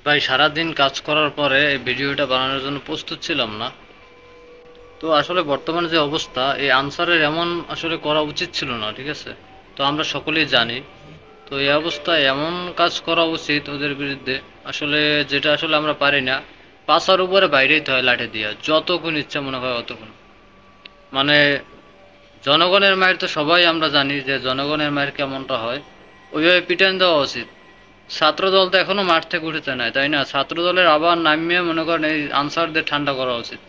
ভাই সারাদিন কাজ করার পরে এই ভিডিওটা বানানোর জন্য প্রস্তুত ছিলাম না। তো আসলে বর্তমানে যে অবস্থা, এই আনসারের এমন আসলে করা উচিত ছিল না, ঠিক আছে? তো আমরা সকলেই জানি। তো এই অবস্থায় এমন কাজ করা উচিত ওদের বিরুদ্ধে, আসলে যেটা আসলে আমরা পারি না। পাশার উপরে বাইরেই তো হয় লাঠি দিয়া, যতক্ষণ ইচ্ছা মনে হয় অতক্ষণ। মানে জনগণের মায়ের তো সবাই আমরা জানি যে জনগণের মায়ের কেমনটা হয়, ওইভাবে পিটান দেওয়া উচিত। ছাত্র দল তো এখনো মাঠ থেকে উঠেছে না, তাই না? ছাত্র দলের আবার নামিয়ে মনে করেন এই আনসারদের ঠান্ডা করা উচিত।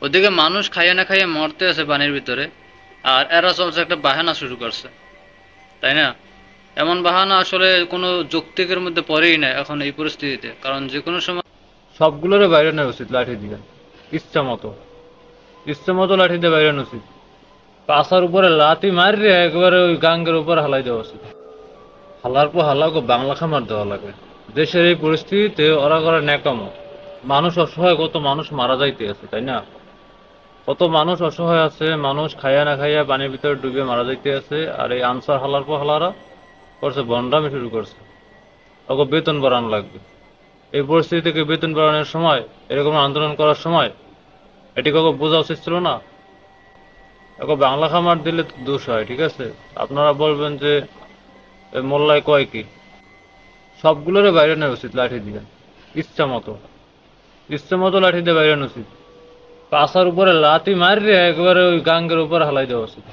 ওদিকে মানুষ খাইয়ে না খাইয়ে মরতে আছে পানির ভিতরে, আর এরা চলছে একটা বাহানা শুরু করছে, তাই না? এমন বাহানা আসলে কোনো যৌক্তিকের মধ্যে পড়েই না এখন এই পরিস্থিতিতে, কারণ যে কোনো সময় সবগুলোরে বাইরে নেওয়া উচিত লাঠি দিয়ে, ইচ্ছা মতো। ইচ্ছা মতো লাঠি দিয়ে বাইরে নেওয়া উচিত। পাশার উপরে লাথি মারিয়ে একবারে ওই গাঙ্গের উপর হালাই দেওয়া উচিত। হালার পর হালাকে বাংলা খামার দেওয়া লাগে। দেশের এই পরিস্থিতিতে ওরা করে ন্যাকামো। মানুষ অসহায়, কত মানুষ মারা যাইতে আছে, তাই না? কত মানুষ অসহায় আছে, মানুষ খাইয়া না খাইয়া পানির ভিতরে ডুবে মারা যাইতে আছে, আর এই আনসার হালার পর হালারা করছে বন্ডামি শুরু করছে। ওকে বেতন বাড়ানো লাগবে। এই পরিস্থিতি থেকে বেতন বাড়ানোর সময়, এরকম আন্দোলন করার সময় এটি কাউকে বোঝা উচিত ছিল না। ওকে বাংলা খামার দিলে তো দোষ হয়, ঠিক আছে? আপনারা বলবেন যে মোল্লায় কয় কি, সবগুলোরে বাইরে নেওয়া উচিত লাঠি দিয়ে, ইচ্ছা মতো। ইচ্ছা মতো লাঠি দিয়ে বাইরে নেওয়া উচিত। পাশার উপরে লাথি মারিয়ে একবারে ওই গাঙ্গের উপর হালাই দেওয়া উচিত।